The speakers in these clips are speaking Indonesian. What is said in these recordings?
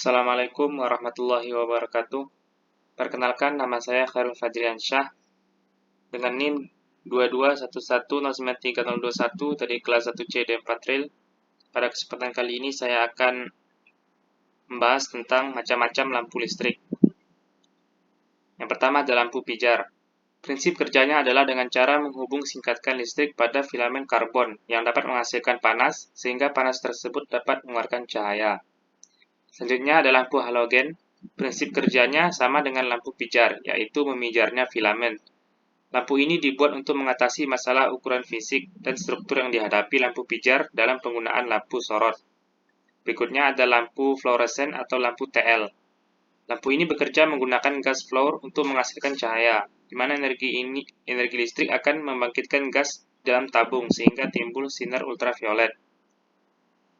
Assalamualaikum warahmatullahi wabarakatuh. Perkenalkan, nama saya Khairul Fadriansyah dengan NIM 2211093021 dari kelas 1C D4 Trail. Pada kesempatan kali ini saya akan membahas tentang macam-macam lampu listrik. Yang pertama ada lampu pijar. Prinsip kerjanya adalah dengan cara menghubung singkatkan listrik pada filamen karbon yang dapat menghasilkan panas, sehingga panas tersebut dapat mengeluarkan cahaya. Selanjutnya ada lampu halogen. Prinsip kerjanya sama dengan lampu pijar, yaitu memijarnya filamen. Lampu ini dibuat untuk mengatasi masalah ukuran fisik dan struktur yang dihadapi lampu pijar dalam penggunaan lampu sorot. Berikutnya ada lampu fluoresen atau lampu TL. Lampu ini bekerja menggunakan gas fluor untuk menghasilkan cahaya, di mana energi listrik akan membangkitkan gas dalam tabung sehingga timbul sinar ultraviolet.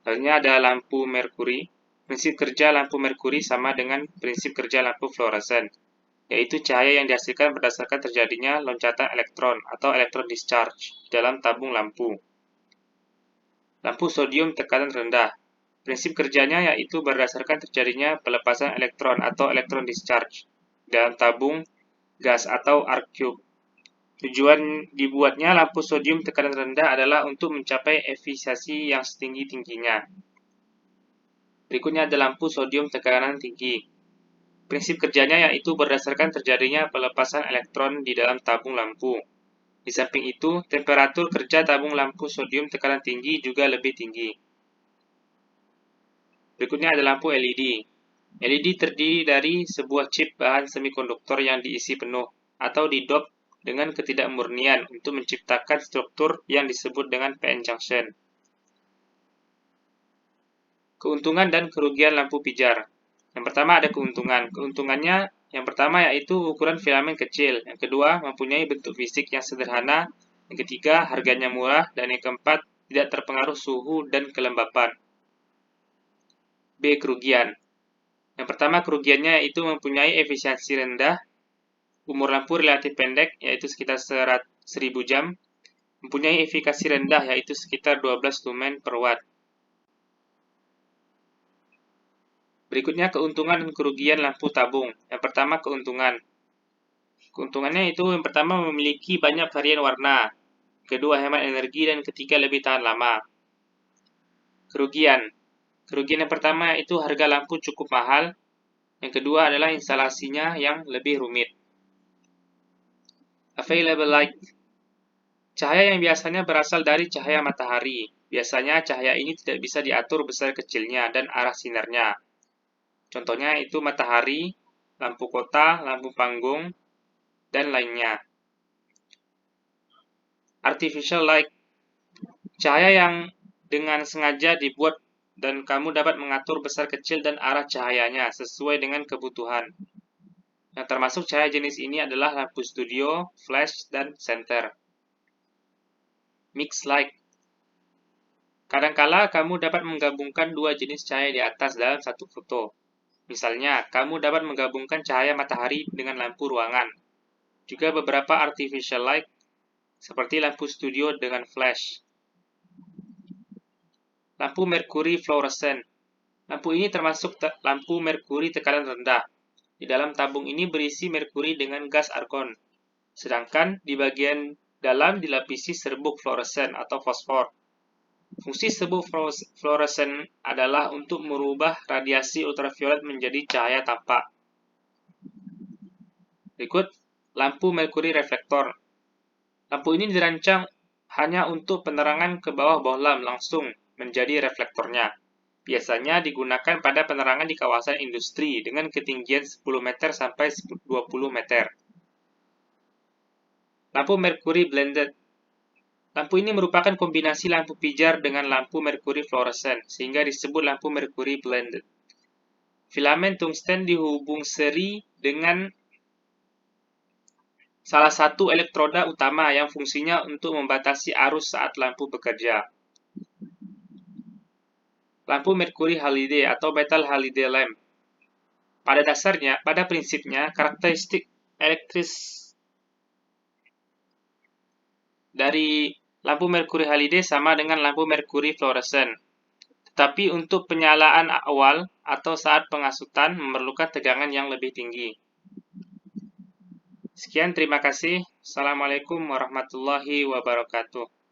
Selanjutnya ada lampu merkuri. Prinsip kerja lampu merkuri sama dengan prinsip kerja lampu fluoresen, yaitu cahaya yang dihasilkan berdasarkan terjadinya loncatan elektron atau elektron discharge dalam tabung lampu. Lampu sodium tekanan rendah. Prinsip kerjanya yaitu berdasarkan terjadinya pelepasan elektron atau elektron discharge dalam tabung gas atau arc tube. Tujuan dibuatnya lampu sodium tekanan rendah adalah untuk mencapai efisiensi yang setinggi-tingginya. Berikutnya ada lampu sodium tekanan tinggi. Prinsip kerjanya yaitu berdasarkan terjadinya pelepasan elektron di dalam tabung lampu. Di samping itu, temperatur kerja tabung lampu sodium tekanan tinggi juga lebih tinggi. Berikutnya ada lampu LED. LED terdiri dari sebuah chip bahan semikonduktor yang diisi penuh atau didop dengan ketidakmurnian untuk menciptakan struktur yang disebut dengan PN junction. Keuntungan dan kerugian lampu pijar. Yang pertama ada keuntungan. Keuntungannya yang pertama yaitu ukuran filamen kecil. Yang kedua, mempunyai bentuk fisik yang sederhana. Yang ketiga, harganya murah. Dan yang keempat, tidak terpengaruh suhu dan kelembapan. B. Kerugian. Yang pertama, kerugiannya yaitu mempunyai efisiensi rendah. Umur lampu relatif pendek, yaitu sekitar 1000 jam. Mempunyai efikasi rendah, yaitu sekitar 12 lumen per watt. Berikutnya keuntungan dan kerugian lampu tabung. Yang pertama keuntungan. Keuntungannya itu yang pertama memiliki banyak varian warna. Kedua hemat energi dan ketiga lebih tahan lama. Kerugian. Kerugian yang pertama itu harga lampu cukup mahal. Yang kedua adalah instalasinya yang lebih rumit. Available light. Cahaya yang biasanya berasal dari cahaya matahari. Biasanya cahaya ini tidak bisa diatur besar kecilnya dan arah sinarnya. Contohnya itu matahari, lampu kota, lampu panggung, dan lainnya. Artificial light. Cahaya yang dengan sengaja dibuat dan kamu dapat mengatur besar kecil dan arah cahayanya sesuai dengan kebutuhan. Yang termasuk cahaya jenis ini adalah lampu studio, flash, dan center. Mixed light. Kadangkala kamu dapat menggabungkan dua jenis cahaya di atas dalam satu foto. Misalnya, kamu dapat menggabungkan cahaya matahari dengan lampu ruangan. Juga beberapa artificial light, seperti lampu studio dengan flash. Lampu merkuri fluoresen. Lampu ini termasuk lampu merkuri tekanan rendah. Di dalam tabung ini berisi merkuri dengan gas argon. Sedangkan di bagian dalam dilapisi serbuk fluoresen atau fosfor. Fungsi serbuk fluoresen adalah untuk merubah radiasi ultraviolet menjadi cahaya tampak. Berikut, lampu merkuri reflektor. Lampu ini dirancang hanya untuk penerangan ke bawah bohlam langsung menjadi reflektornya. Biasanya digunakan pada penerangan di kawasan industri dengan ketinggian 10 meter sampai 20 meter. Lampu merkuri blended. Lampu ini merupakan kombinasi lampu pijar dengan lampu merkuri fluoresen, sehingga disebut lampu merkuri blended. Filamen tungsten dihubung seri dengan salah satu elektroda utama yang fungsinya untuk membatasi arus saat lampu bekerja. Lampu merkuri halide atau metal halide lamp. Pada prinsipnya, karakteristik elektris dari lampu merkuri halide sama dengan lampu merkuri fluoresen. Tapi untuk penyalaan awal atau saat pengasutan memerlukan tegangan yang lebih tinggi. Sekian, terima kasih. Assalamualaikum warahmatullahi wabarakatuh.